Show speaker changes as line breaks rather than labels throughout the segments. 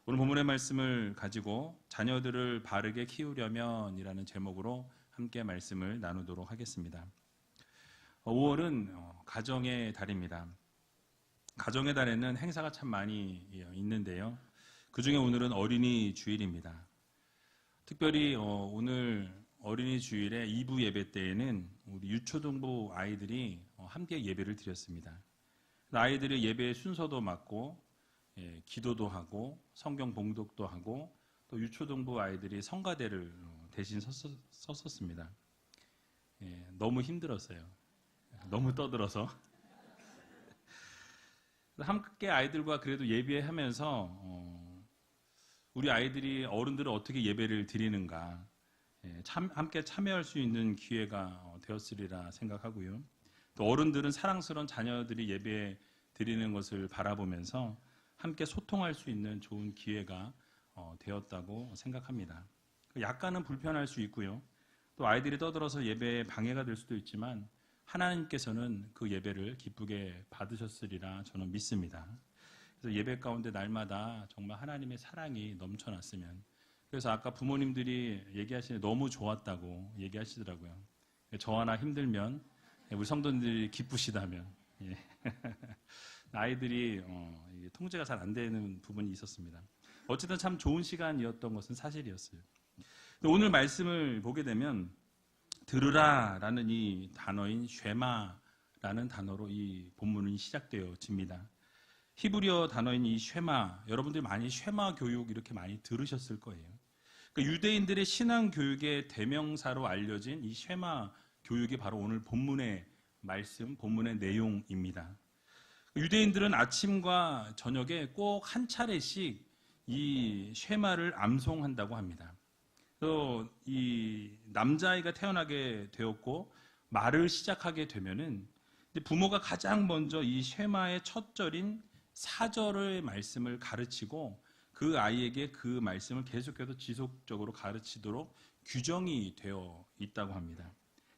오늘 본문의 말씀을 가지고 자녀들을 바르게 키우려면 이라는 제목으로 함께 말씀을 나누도록 하겠습니다. 5월은 가정의 달입니다. 가정의 달에는 행사가 참 많이 있는데요. 그 중에 오늘은 어린이 주일입니다. 특별히 오늘 어린이 주일에 2부 예배 때에는 우리 유초등부 아이들이 함께 예배를 드렸습니다. 아이들이 예배의 순서도 맡고 기도도 하고 성경 봉독도 하고 또 유초등부 아이들이 성가대를 대신 섰었습니다. 너무 힘들었어요. 너무 떠들어서. 함께 아이들과 그래도 예배하면서 우리 아이들이 어른들은 어떻게 예배를 드리는가 함께 참여할 수 있는 기회가 되었으리라 생각하고요. 또 어른들은 사랑스러운 자녀들이 예배 드리는 것을 바라보면서 함께 소통할 수 있는 좋은 기회가 되었다고 생각합니다. 약간은 불편할 수 있고요. 또 아이들이 떠들어서 예배에 방해가 될 수도 있지만 하나님께서는 그 예배를 기쁘게 받으셨으리라 저는 믿습니다. 그래서 예배 가운데 날마다 정말 하나님의 사랑이 넘쳐났으면, 그래서 아까 부모님들이 얘기하시는 너무 좋았다고 얘기하시더라고요. 저 하나 힘들면 우리 성도님들이 기쁘시다면 아이들이 통제가 잘 안 되는 부분이 있었습니다. 어쨌든 참 좋은 시간이었던 것은 사실이었어요. 오늘 말씀을 보게 되면 들으라라는 이 단어인 쉐마라는 단어로 이 본문이 시작되어집니다. 히브리어 단어인 이 쉐마, 여러분들이 많이 쉐마 교육 이렇게 많이 들으셨을 거예요. 그러니까 유대인들의 신앙 교육의 대명사로 알려진 이 쉐마 교육이 바로 오늘 본문의 말씀, 본문의 내용입니다. 유대인들은 아침과 저녁에 꼭 한 차례씩 이 쉐마를 암송한다고 합니다. 또 이 남자아이가 태어나게 되었고 말을 시작하게 되면은 부모가 가장 먼저 이 쉐마의 첫 절인 4절의 말씀을 가르치고 그 아이에게 그 말씀을 계속해서 지속적으로 가르치도록 규정이 되어 있다고 합니다.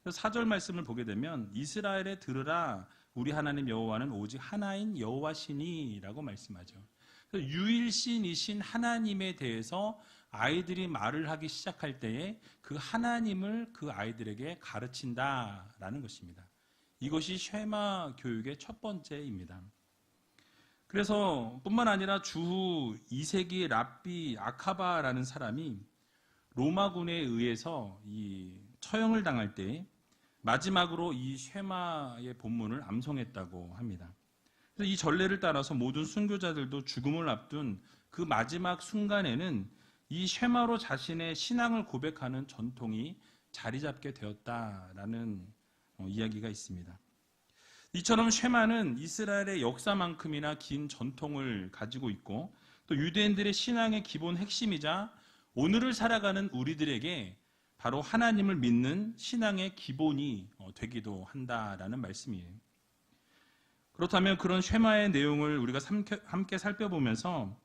4절 말씀을 보게 되면 이스라엘에 들으라, 우리 하나님 여호와는 오직 하나인 여호와시니라고 말씀하죠. 유일신이신 하나님에 대해서 아이들이 말을 하기 시작할 때에 그 하나님을 그 아이들에게 가르친다라는 것입니다. 이것이 쉐마 교육의 첫 번째입니다. 그래서 뿐만 아니라 주후 2세기 랍비 아카바라는 사람이 로마군에 의해서 이 처형을 당할 때 마지막으로 이 쉐마의 본문을 암송했다고 합니다. 그래서 이 전례를 따라서 모든 순교자들도 죽음을 앞둔 그 마지막 순간에는 이 쉐마로 자신의 신앙을 고백하는 전통이 자리 잡게 되었다라는 이야기가 있습니다. 이처럼 쉐마는 이스라엘의 역사만큼이나 긴 전통을 가지고 있고 또 유대인들의 신앙의 기본 핵심이자 오늘을 살아가는 우리들에게 바로 하나님을 믿는 신앙의 기본이 되기도 한다라는 말씀이에요. 그렇다면 그런 쉐마의 내용을 우리가 함께 살펴보면서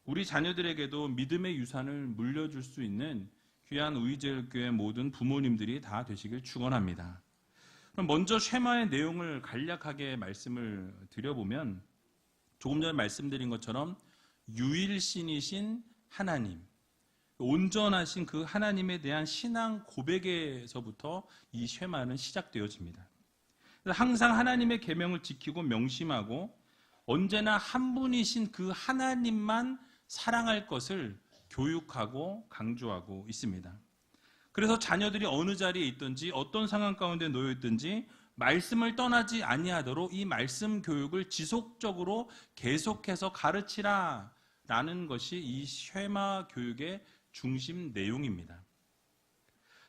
우리 자녀들에게도 믿음의 유산을 물려줄 수 있는 귀한 우이제일교회 모든 부모님들이 다 되시길 축원합니다. 그럼 먼저 쉐마의 내용을 간략하게 말씀을 드려보면 조금 전에 말씀드린 것처럼 유일신이신 하나님, 온전하신 그 하나님에 대한 신앙 고백에서부터 이 쉐마는 시작되어집니다. 항상 하나님의 계명을 지키고 명심하고 언제나 한 분이신 그 하나님만 사랑할 것을 교육하고 강조하고 있습니다. 그래서 자녀들이 어느 자리에 있든지 어떤 상황 가운데 놓여 있든지 말씀을 떠나지 아니하도록 이 말씀 교육을 지속적으로 계속해서 가르치라 라는 것이 이 쉐마 교육의 중심 내용입니다.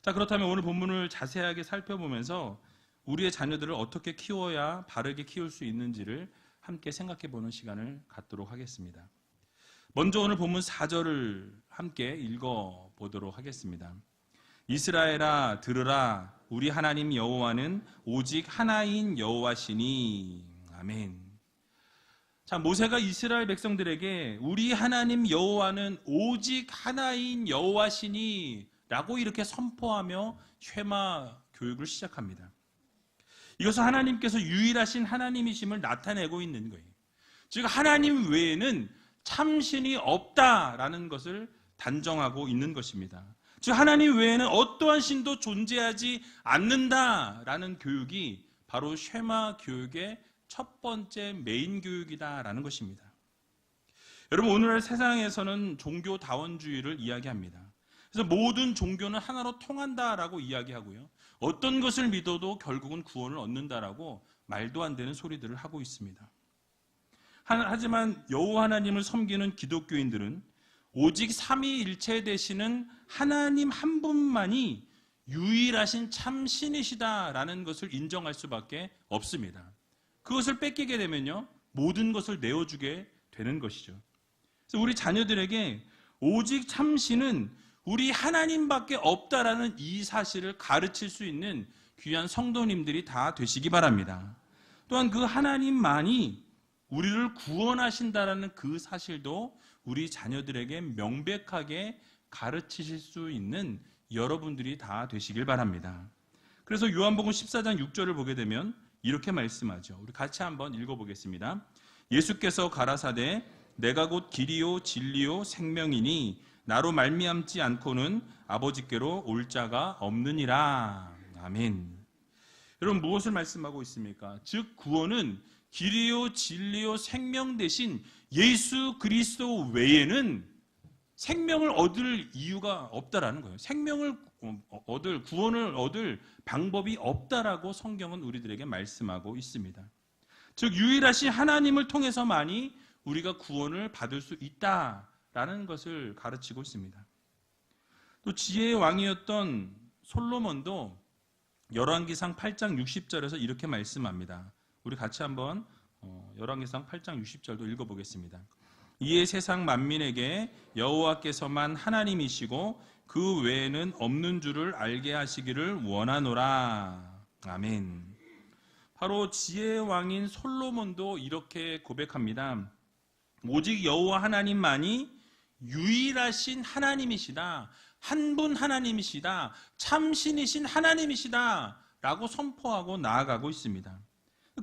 자, 그렇다면 오늘 본문을 자세하게 살펴보면서 우리의 자녀들을 어떻게 키워야 바르게 키울 수 있는지를 함께 생각해 보는 시간을 갖도록 하겠습니다. 먼저 오늘 본문 4절을 함께 읽어 보도록 하겠습니다. 이스라엘아 들으라, 우리 하나님 여호와는 오직 하나인 여호와시니. 아멘. 자, 모세가 이스라엘 백성들에게 우리 하나님 여호와는 오직 하나인 여호와시니 라고 이렇게 선포하며 쉐마 교육을 시작합니다. 이것은 하나님께서 유일하신 하나님이심을 나타내고 있는 거예요. 즉 하나님 외에는 참신이 없다라는 것을 단정하고 있는 것입니다. 즉 하나님 외에는 어떠한 신도 존재하지 않는다라는 교육이 바로 쉐마 교육의 첫 번째 메인 교육이다라는 것입니다. 여러분, 오늘날 세상에서는 종교다원주의를 이야기합니다. 그래서 모든 종교는 하나로 통한다라고 이야기하고요, 어떤 것을 믿어도 결국은 구원을 얻는다라고 말도 안 되는 소리들을 하고 있습니다. 하지만 여호와 하나님을 섬기는 기독교인들은 오직 삼위일체 되시는 하나님 한 분만이 유일하신 참신이시다라는 것을 인정할 수밖에 없습니다. 그것을 뺏기게 되면요, 모든 것을 내어주게 되는 것이죠. 그래서 우리 자녀들에게 오직 참신은 우리 하나님밖에 없다라는 이 사실을 가르칠 수 있는 귀한 성도님들이 다 되시기 바랍니다. 또한 그 하나님만이 우리를 구원하신다라는 그 사실도 우리 자녀들에게 명백하게 가르치실 수 있는 여러분들이 다 되시길 바랍니다. 그래서 요한복음 14장 6절을 보게 되면 이렇게 말씀하죠. 우리 같이 한번 읽어보겠습니다. 예수께서 가라사대 내가 곧 길이요 진리요 생명이니 나로 말미암지 않고는 아버지께로 올 자가 없느니라. 아멘. 여러분, 무엇을 말씀하고 있습니까? 즉 구원은 길이요 진리요 생명 대신 예수 그리스도 외에는 생명을 얻을 이유가 없다라는 거예요. 생명을 얻을, 구원을 얻을 방법이 없다라고 성경은 우리들에게 말씀하고 있습니다. 즉 유일하신 하나님을 통해서만이 우리가 구원을 받을 수 있다라는 것을 가르치고 있습니다. 또 지혜의 왕이었던 솔로몬도 열왕기상 8장 60절에서 이렇게 말씀합니다. 우리 같이 한번 열왕기상 8장 60절도 읽어보겠습니다. 이에 세상 만민에게 여호와께서만 하나님이시고 그 외에는 없는 줄을 알게 하시기를 원하노라. 아멘. 바로 지혜의 왕인 솔로몬도 이렇게 고백합니다. 오직 여호와 하나님만이 유일하신 하나님이시다, 한 분 하나님이시다, 참신이신 하나님이시다 라고 선포하고 나아가고 있습니다.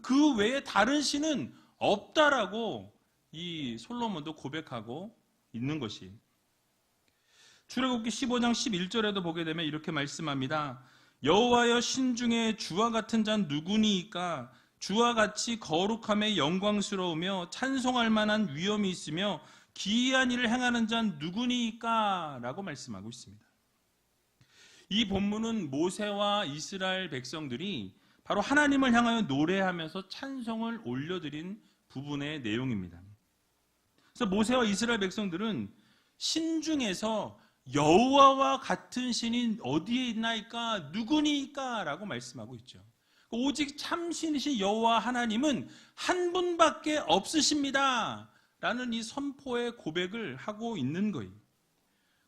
그 외에 다른 신은 없다라고 이 솔로몬도 고백하고 있는 것이, 출애굽기 15장 11절에도 보게 되면 이렇게 말씀합니다. 여호와여 신 중에 주와 같은 자는 누구니이까? 주와 같이 거룩함에 영광스러우며 찬송할 만한 위엄이 있으며 기이한 일을 행하는 자는 누구니이까? 라고 말씀하고 있습니다. 이 본문은 모세와 이스라엘 백성들이 바로 하나님을 향하여 노래하면서 찬송을 올려드린 부분의 내용입니다. 그래서 모세와 이스라엘 백성들은 신 중에서 여호와와 같은 신이 어디에 있나이까? 누구니까? 라고 말씀하고 있죠. 오직 참신이신 여호와 하나님은 한 분밖에 없으십니다 라는 이 선포의 고백을 하고 있는 거예요.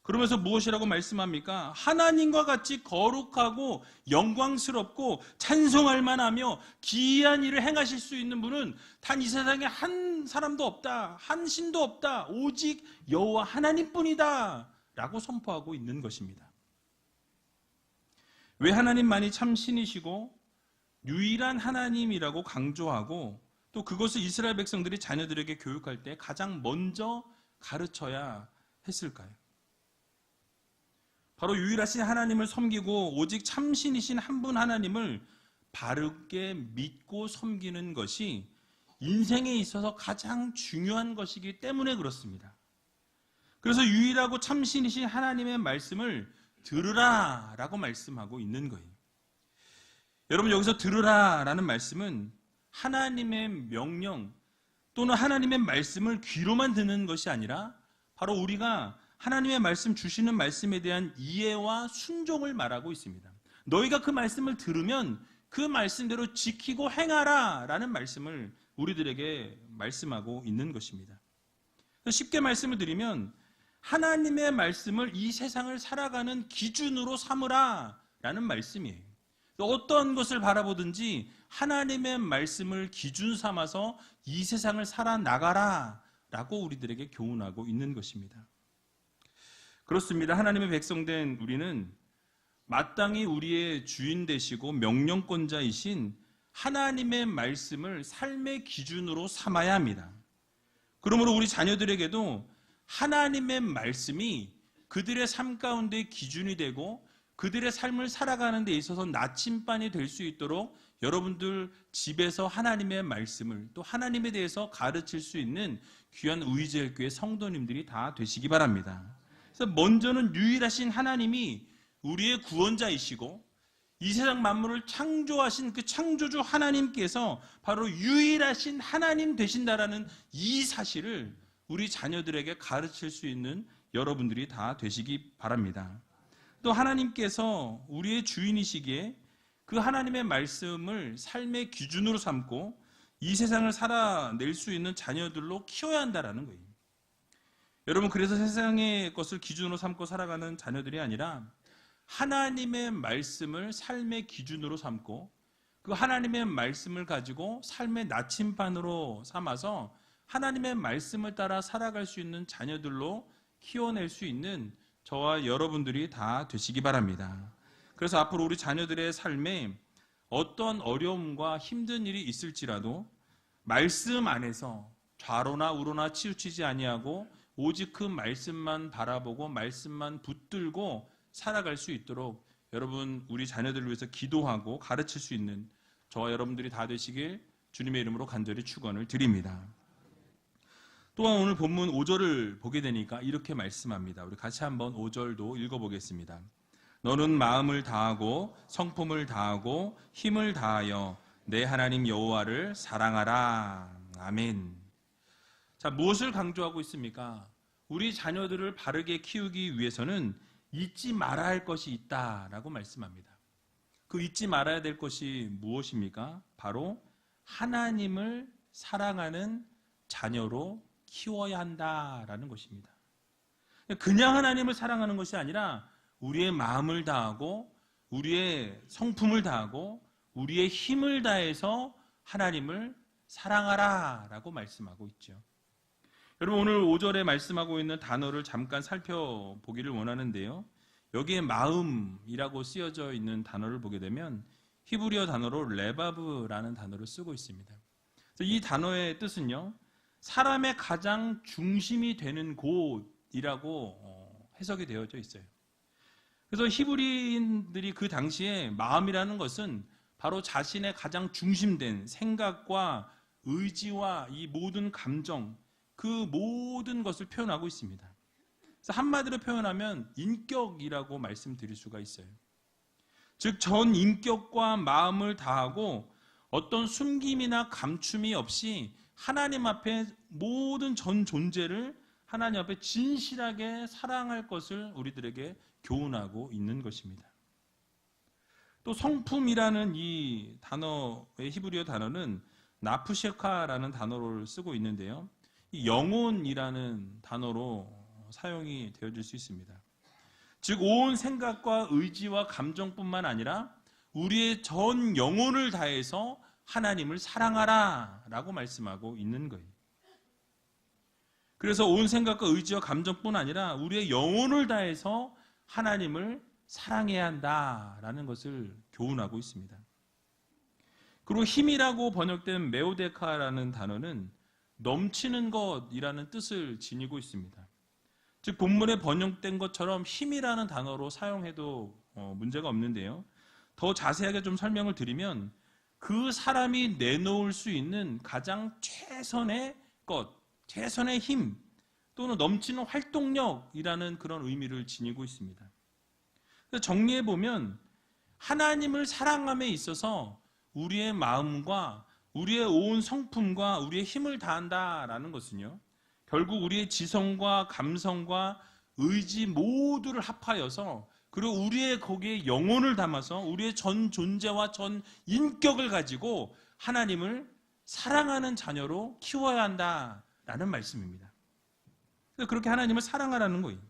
그러면서 무엇이라고 말씀합니까? 하나님과 같이 거룩하고 영광스럽고 찬송할 만하며 기이한 일을 행하실 수 있는 분은 단 이 세상에 한 사람도 없다, 한 신도 없다, 오직 여호와 하나님뿐이다 라고 선포하고 있는 것입니다. 왜 하나님만이 참신이시고 유일한 하나님이라고 강조하고 또 그것을 이스라엘 백성들이 자녀들에게 교육할 때 가장 먼저 가르쳐야 했을까요? 바로 유일하신 하나님을 섬기고 오직 참신이신 한 분 하나님을 바르게 믿고 섬기는 것이 인생에 있어서 가장 중요한 것이기 때문에 그렇습니다. 그래서 유일하고 참신이신 하나님의 말씀을 들으라 라고 말씀하고 있는 거예요. 여러분, 여기서 들으라 라는 말씀은 하나님의 명령 또는 하나님의 말씀을 귀로만 듣는 것이 아니라 바로 우리가 하나님의 말씀 주시는 말씀에 대한 이해와 순종을 말하고 있습니다. 너희가 그 말씀을 들으면 그 말씀대로 지키고 행하라 라는 말씀을 우리들에게 말씀하고 있는 것입니다. 쉽게 말씀을 드리면 하나님의 말씀을 이 세상을 살아가는 기준으로 삼으라 라는 말씀이에요. 어떤 것을 바라보든지 하나님의 말씀을 기준 삼아서 이 세상을 살아나가라 라고 우리들에게 교훈하고 있는 것입니다. 그렇습니다. 하나님의 백성된 우리는 마땅히 우리의 주인 되시고 명령권자이신 하나님의 말씀을 삶의 기준으로 삼아야 합니다. 그러므로 우리 자녀들에게도 하나님의 말씀이 그들의 삶 가운데 기준이 되고 그들의 삶을 살아가는 데 있어서 나침반이 될 수 있도록 여러분들 집에서 하나님의 말씀을 또 하나님에 대해서 가르칠 수 있는 귀한 우이제일교회 성도님들이 다 되시기 바랍니다. 그래서 먼저는 유일하신 하나님이 우리의 구원자이시고 이 세상 만물을 창조하신 그 창조주 하나님께서 바로 유일하신 하나님 되신다라는 이 사실을 우리 자녀들에게 가르칠 수 있는 여러분들이 다 되시기 바랍니다. 또 하나님께서 우리의 주인이시기에 그 하나님의 말씀을 삶의 기준으로 삼고 이 세상을 살아낼 수 있는 자녀들로 키워야 한다는 거예요. 여러분, 그래서 세상의 것을 기준으로 삼고 살아가는 자녀들이 아니라 하나님의 말씀을 삶의 기준으로 삼고 그 하나님의 말씀을 가지고 삶의 나침반으로 삼아서 하나님의 말씀을 따라 살아갈 수 있는 자녀들로 키워낼 수 있는 저와 여러분들이 다 되시기 바랍니다. 그래서 앞으로 우리 자녀들의 삶에 어떤 어려움과 힘든 일이 있을지라도 말씀 안에서 좌로나 우로나 치우치지 아니하고 오직 그 말씀만 바라보고 말씀만 붙들고 살아갈 수 있도록 여러분 우리 자녀들을 위해서 기도하고 가르칠 수 있는 저와 여러분들이 다 되시길 주님의 이름으로 간절히 축원을 드립니다. 또한 오늘 본문 5절을 보게 되니까 이렇게 말씀합니다. 우리 같이 한번 5절도 읽어보겠습니다. 너는 마음을 다하고 성품을 다하고 힘을 다하여 내 하나님 여호와를 사랑하라. 아멘. 자, 무엇을 강조하고 있습니까? 우리 자녀들을 바르게 키우기 위해서는 잊지 말아야 할 것이 있다라고 말씀합니다. 그 잊지 말아야 될 것이 무엇입니까? 바로 하나님을 사랑하는 자녀로 키워야 한다라는 것입니다. 그냥 하나님을 사랑하는 것이 아니라 우리의 마음을 다하고 우리의 성품을 다하고 우리의 힘을 다해서 하나님을 사랑하라라고 말씀하고 있죠. 여러분, 오늘 5절에 말씀하고 있는 단어를 잠깐 살펴보기를 원하는데요. 여기에 마음이라고 쓰여져 있는 단어를 보게 되면 히브리어 단어로 레바브라는 단어를 쓰고 있습니다. 이 단어의 뜻은요, 사람의 가장 중심이 되는 곳이라고 해석이 되어져 있어요. 그래서 히브리인들이 그 당시에 마음이라는 것은 바로 자신의 가장 중심된 생각과 의지와 이 모든 감정, 그 모든 것을 표현하고 있습니다. 그래서 한마디로 표현하면 인격이라고 말씀드릴 수가 있어요. 즉, 전 인격과 마음을 다하고 어떤 숨김이나 감춤이 없이 하나님 앞에 모든 전 존재를 하나님 앞에 진실하게 사랑할 것을 우리들에게 교훈하고 있는 것입니다. 또 성품이라는 이 단어의 히브리어 단어는 나프셰카라는 단어를 쓰고 있는데요. 이 영혼이라는 단어로 사용이 되어질 수 있습니다. 즉, 온 생각과 의지와 감정뿐만 아니라 우리의 전 영혼을 다해서 하나님을 사랑하라 라고 말씀하고 있는 거예요. 그래서 온 생각과 의지와 감정뿐 아니라 우리의 영혼을 다해서 하나님을 사랑해야 한다라는 것을 교훈하고 있습니다. 그리고 힘이라고 번역된 메오데카라는 단어는 넘치는 것이라는 뜻을 지니고 있습니다. 즉, 본문에 번역된 것처럼 힘이라는 단어로 사용해도 문제가 없는데요. 더 자세하게 좀 설명을 드리면 그 사람이 내놓을 수 있는 가장 최선의 것, 최선의 힘 또는 넘치는 활동력이라는 그런 의미를 지니고 있습니다. 정리해보면 하나님을 사랑함에 있어서 우리의 마음과 우리의 온 성품과 우리의 힘을 다한다라는 것은요, 결국 우리의 지성과 감성과 의지 모두를 합하여서 그리고 우리의 거기에 영혼을 담아서 우리의 전 존재와 전 인격을 가지고 하나님을 사랑하는 자녀로 키워야 한다라는 말씀입니다. 그렇게 하나님을 사랑하라는 거예요.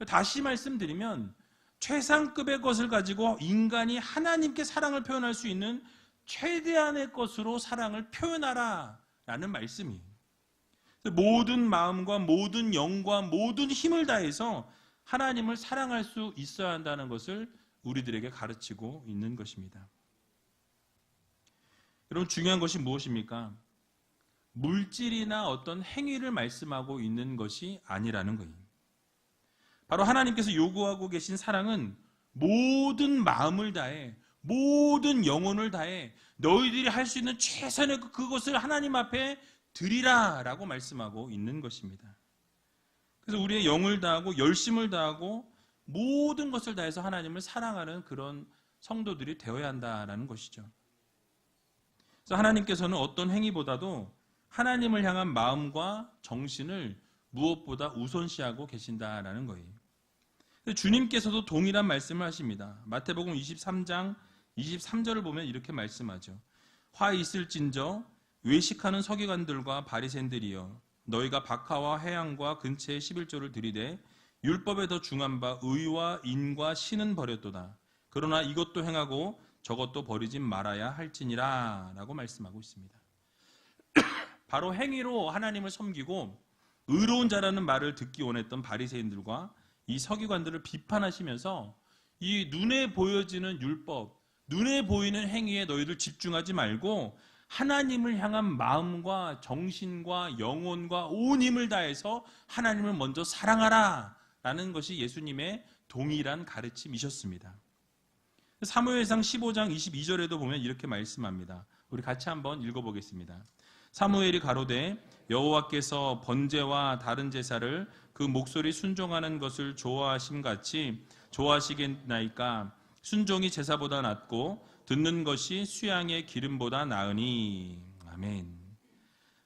다시 말씀드리면 최상급의 것을 가지고 인간이 하나님께 사랑을 표현할 수 있는 최대한의 것으로 사랑을 표현하라라는 말씀이에요. 모든 마음과 모든 영과 모든 힘을 다해서 하나님을 사랑할 수 있어야 한다는 것을 우리들에게 가르치고 있는 것입니다. 여러분, 중요한 것이 무엇입니까? 물질이나 어떤 행위를 말씀하고 있는 것이 아니라는 거예요. 바로 하나님께서 요구하고 계신 사랑은 모든 마음을 다해, 모든 영혼을 다해 너희들이 할 수 있는 최선의 그것을 하나님 앞에 드리라 라고 말씀하고 있는 것입니다. 그래서 우리의 영을 다하고 열심을 다하고 모든 것을 다해서 하나님을 사랑하는 그런 성도들이 되어야 한다라는 것이죠. 그래서 하나님께서는 어떤 행위보다도 하나님을 향한 마음과 정신을 무엇보다 우선시하고 계신다라는 거예요. 주님께서도 동일한 말씀을 하십니다. 마태복음 23장 23절을 보면 이렇게 말씀하죠. 화 있을진저 외식하는 서기관들과 바리새인들이여 너희가 박하와 회향과 근처에 11조를 들이되 율법에 더 중한 바 의와 인과 신은 버렸도다. 그러나 이것도 행하고 저것도 버리지 말아야 할지니라 라고 말씀하고 있습니다. 바로 행위로 하나님을 섬기고 의로운 자라는 말을 듣기 원했던 바리새인들과 이 서기관들을 비판하시면서 이 눈에 보여지는 율법, 눈에 보이는 행위에 너희들 집중하지 말고 하나님을 향한 마음과 정신과 영혼과 온 힘을 다해서 하나님을 먼저 사랑하라 라는 것이 예수님의 동일한 가르침이셨습니다. 사무엘상 15장 22절에도 보면 이렇게 말씀합니다. 우리 같이 한번 읽어보겠습니다. 사무엘이 가로되 여호와께서 번제와 다른 제사를 그 목소리 순종하는 것을 좋아하심같이 좋아하시겠나이까 순종이 제사보다 낫고 듣는 것이 수양의 기름보다 나으니. 아멘.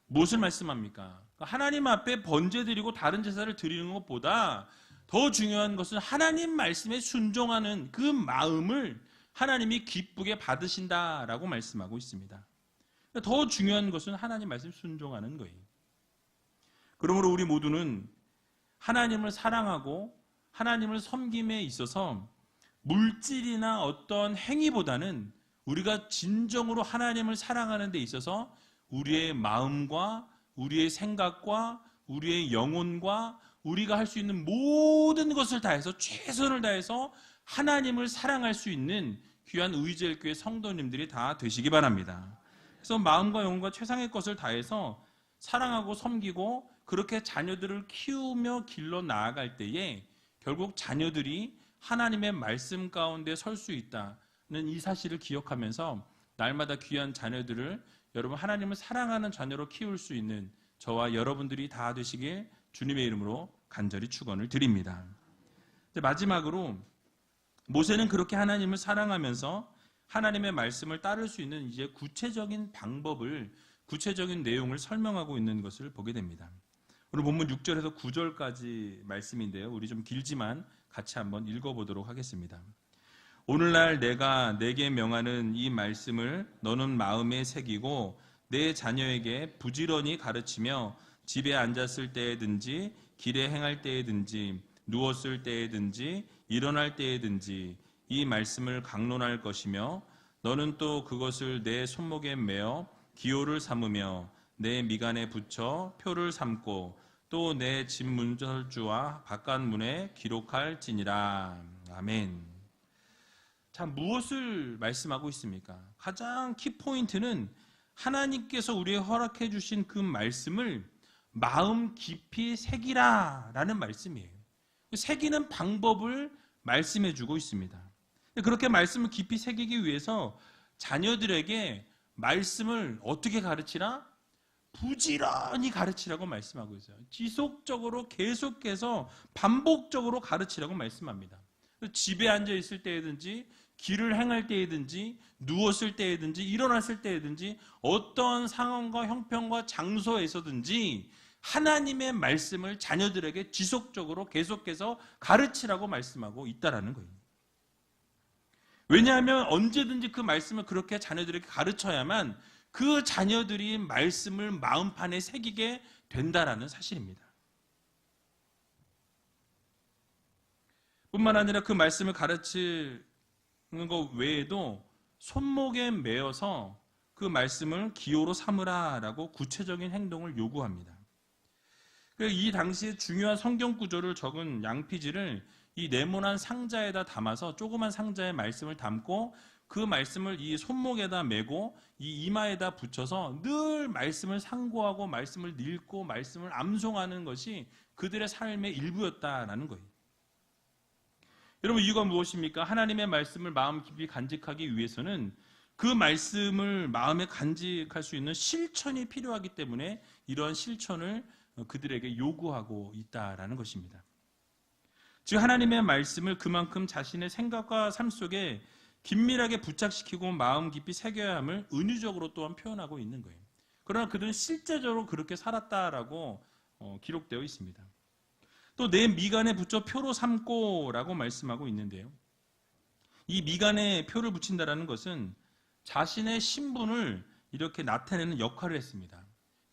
무엇을 말씀합니까? 하나님 앞에 번제 드리고 다른 제사를 드리는 것보다 더 중요한 것은 하나님 말씀에 순종하는 그 마음을 하나님이 기쁘게 받으신다라고 말씀하고 있습니다. 더 중요한 것은 하나님 말씀 순종하는 거예요. 그러므로 우리 모두는 하나님을 사랑하고 하나님을 섬김에 있어서 물질이나 어떤 행위보다는 우리가 진정으로 하나님을 사랑하는 데 있어서 우리의 마음과 우리의 생각과 우리의 영혼과 우리가 할 수 있는 모든 것을 다해서 최선을 다해서 하나님을 사랑할 수 있는 귀한 의지엘교회 성도님들이 다 되시기 바랍니다. 그래서 마음과 영혼과 최상의 것을 다해서 사랑하고 섬기고 그렇게 자녀들을 키우며 길러 나아갈 때에 결국 자녀들이 하나님의 말씀 가운데 설 수 있다는 이 사실을 기억하면서 날마다 귀한 자녀들을 여러분 하나님을 사랑하는 자녀로 키울 수 있는 저와 여러분들이 다 되시길 주님의 이름으로 간절히 축원을 드립니다. 마지막으로 모세는 그렇게 하나님을 사랑하면서 하나님의 말씀을 따를 수 있는 이제 구체적인 방법을, 구체적인 내용을 설명하고 있는 것을 보게 됩니다. 오늘 본문 6절에서 9절까지 말씀인데요. 우리 좀 길지만 같이 한번 읽어보도록 하겠습니다. 오늘날 내가 내게 명하는 이 말씀을 너는 마음에 새기고 내 자녀에게 부지런히 가르치며 집에 앉았을 때에든지 길에 행할 때에든지 누웠을 때에든지 일어날 때에든지 이 말씀을 강론할 것이며 너는 또 그것을 내 손목에 메어 기호를 삼으며 내 미간에 붙여 표를 삼고 또 내 집 문설주와 바깥문에 기록할지니라. 아멘. 자, 무엇을 말씀하고 있습니까? 가장 키포인트는 하나님께서 우리에게 허락해 주신 그 말씀을 마음 깊이 새기라 라는 말씀이에요. 새기는 방법을 말씀해 주고 있습니다. 그렇게 말씀을 깊이 새기기 위해서 자녀들에게 말씀을 어떻게 가르치라? 부지런히 가르치라고 말씀하고 있어요. 지속적으로 계속해서 반복적으로 가르치라고 말씀합니다. 집에 앉아 있을 때든지 길을 행할 때든지 누웠을 때든지 일어났을 때든지 어떤 상황과 형편과 장소에서든지 하나님의 말씀을 자녀들에게 지속적으로 계속해서 가르치라고 말씀하고 있다라는 거예요. 왜냐하면 언제든지 그 말씀을 그렇게 자녀들에게 가르쳐야만 그 자녀들이 말씀을 마음판에 새기게 된다라는 사실입니다. 뿐만 아니라 그 말씀을 가르치는 것 외에도 손목에 메어서 그 말씀을 기호로 삼으라라고 구체적인 행동을 요구합니다. 이 당시에 중요한 성경 구조를 적은 양피지를 이 네모난 상자에다 담아서 조그만 상자에 말씀을 담고 그 말씀을 이 손목에다 메고 이 이마에다 붙여서 늘 말씀을 상고하고 말씀을 읽고 말씀을 암송하는 것이 그들의 삶의 일부였다라는 거예요. 여러분, 이유가 무엇입니까? 하나님의 말씀을 마음 깊이 간직하기 위해서는 그 말씀을 마음에 간직할 수 있는 실천이 필요하기 때문에 이러한 실천을 그들에게 요구하고 있다라는 것입니다. 즉, 하나님의 말씀을 그만큼 자신의 생각과 삶 속에 긴밀하게 부착시키고 마음 깊이 새겨야 함을 은유적으로 또한 표현하고 있는 거예요. 그러나 그들은 실제적으로 그렇게 살았다라고 기록되어 있습니다. 또 내 미간에 붙여 표로 삼고라고 말씀하고 있는데요. 이 미간에 표를 붙인다라는 것은 자신의 신분을 이렇게 나타내는 역할을 했습니다.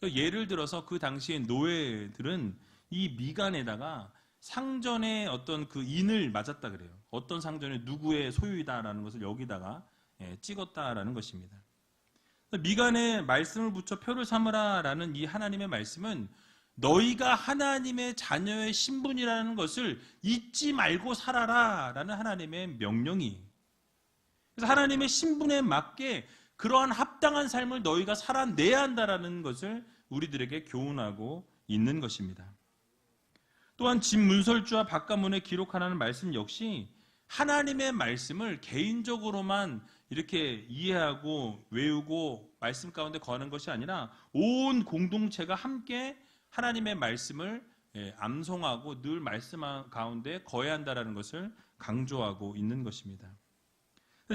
예를 들어서 그 당시의 노예들은 이 미간에다가 상전의 어떤 그 인을 맞았다 그래요. 어떤 상전이 누구의 소유이다라는 것을 여기다가 찍었다라는 것입니다. 미간에 말씀을 붙여 표를 삼으라라는 이 하나님의 말씀은 너희가 하나님의 자녀의 신분이라는 것을 잊지 말고 살아라라는 하나님의 명령이. 그래서 하나님의 신분에 맞게 그러한 합당한 삶을 너희가 살아내야 한다라는 것을 우리들에게 교훈하고 있는 것입니다. 또한 진문설주와 바깥문에 기록하라는 말씀 역시 하나님의 말씀을 개인적으로만 이렇게 이해하고 외우고 말씀 가운데 거하는 것이 아니라 온 공동체가 함께 하나님의 말씀을 암송하고 늘 말씀 가운데 거해야 한다는 것을 강조하고 있는 것입니다.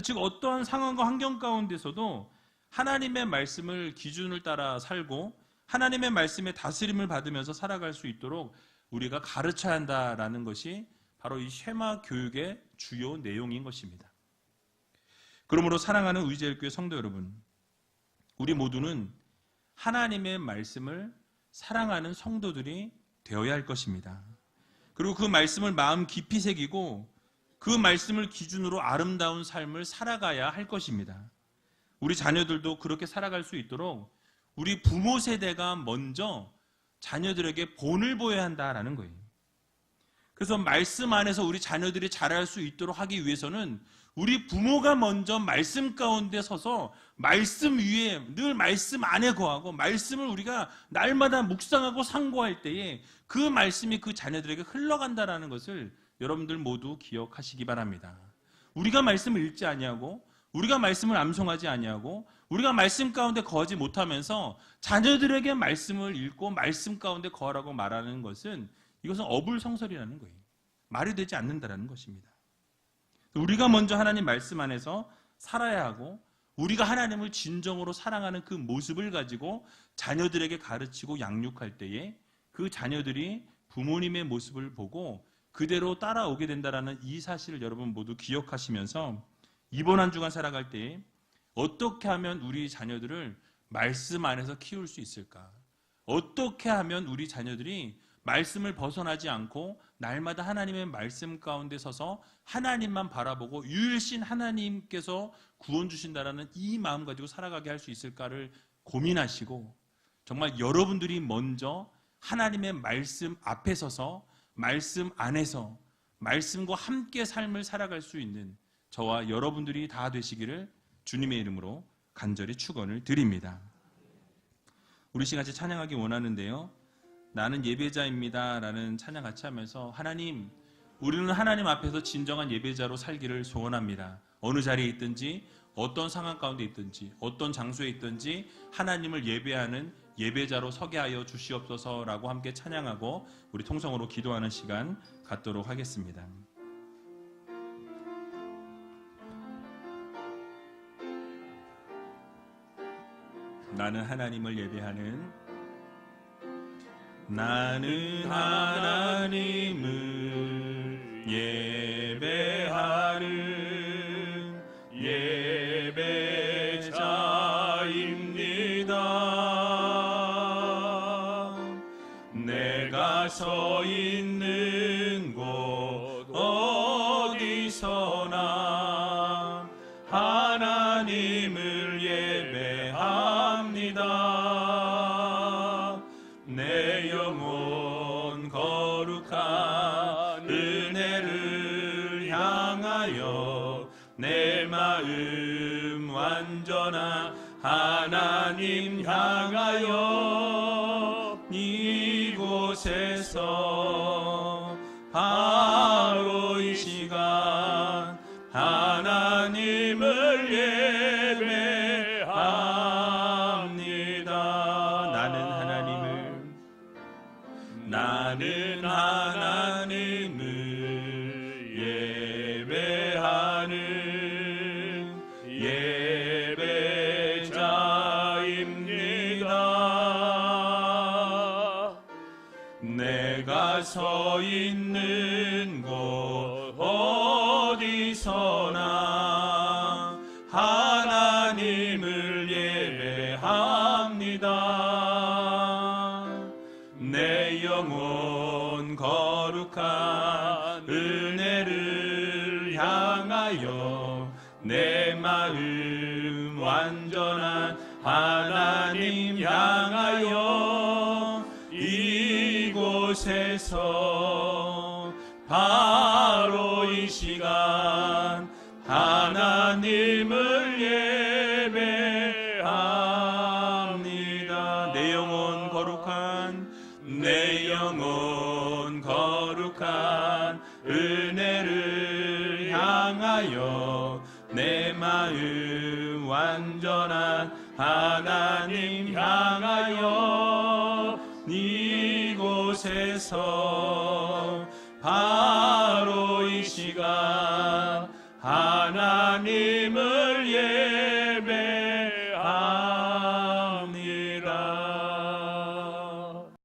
즉 어떠한 상황과 환경 가운데서도 하나님의 말씀을 기준을 따라 살고 하나님의 말씀의 다스림을 받으면서 살아갈 수 있도록 우리가 가르쳐야 한다라는 것이 바로 이 쉐마 교육의 주요 내용인 것입니다. 그러므로 사랑하는 의지엘교회 성도 여러분, 우리 모두는 하나님의 말씀을 사랑하는 성도들이 되어야 할 것입니다. 그리고 그 말씀을 마음 깊이 새기고 그 말씀을 기준으로 아름다운 삶을 살아가야 할 것입니다. 우리 자녀들도 그렇게 살아갈 수 있도록 우리 부모 세대가 먼저 자녀들에게 본을 보여야 한다라는 거예요. 그래서 말씀 안에서 우리 자녀들이 자랄 수 있도록 하기 위해서는 우리 부모가 먼저 말씀 가운데 서서 말씀 위에 늘 말씀 안에 거하고 말씀을 우리가 날마다 묵상하고 상고할 때에 그 말씀이 그 자녀들에게 흘러간다라는 것을 여러분들 모두 기억하시기 바랍니다. 우리가 말씀을 읽지 아니하고 우리가 말씀을 암송하지 아니하고 우리가 말씀 가운데 거하지 못하면서 자녀들에게 말씀을 읽고 말씀 가운데 거하라고 말하는 것은 이것은 어불성설이라는 거예요. 말이 되지 않는다라는 것입니다. 우리가 먼저 하나님 말씀 안에서 살아야 하고 우리가 하나님을 진정으로 사랑하는 그 모습을 가지고 자녀들에게 가르치고 양육할 때에 그 자녀들이 부모님의 모습을 보고 그대로 따라오게 된다는 이 사실을 여러분 모두 기억하시면서 이번 한 주간 살아갈 때에 어떻게 하면 우리 자녀들을 말씀 안에서 키울 수 있을까? 어떻게 하면 우리 자녀들이 말씀을 벗어나지 않고 날마다 하나님의 말씀 가운데 서서 하나님만 바라보고 유일신 하나님께서 구원 주신다라는 이 마음 가지고 살아가게 할 수 있을까를 고민하시고 정말 여러분들이 먼저 하나님의 말씀 앞에 서서 말씀 안에서 말씀과 함께 삶을 살아갈 수 있는 저와 여러분들이 다 되시기를 주님의 이름으로 간절히 축원을 드립니다. 우리 시간같이 찬양하기 원하는데요. 나는 예배자입니다 라는 찬양 같이 하면서 하나님, 우리는 하나님 앞에서 진정한 예배자로 살기를 소원합니다. 어느 자리에 있든지 어떤 상황 가운데 있든지 어떤 장소에 있든지 하나님을 예배하는 예배자로 서게 하여 주시옵소서라고 함께 찬양하고 우리 통성으로 기도하는 시간 갖도록 하겠습니다. 나는 하나님을 예배하는 나는 하나님을 예배하는 예배자입니다. 내가 서 있는 곳 어디서나 하나님을 예배합니다. 내 영혼 거룩한 은혜를 향하여 내 마음 완전한 하나님 향하여 이곳에서 바로 이 시간 하나님을 예배합니다. 나는 하나님을 예배하는 예배자입니다. 내가 서 있는 곳 어디서나 하나님을 예배합니다. 내 영혼 거룩한 은혜를 향하여 내 마음 완전한 하나님 향하여 이곳에서 바로 이 시간 하나님을 예배합니다. 내 영혼 거룩한 은혜를 향하여 내 마음 완전한 하나님 향하여 이곳에서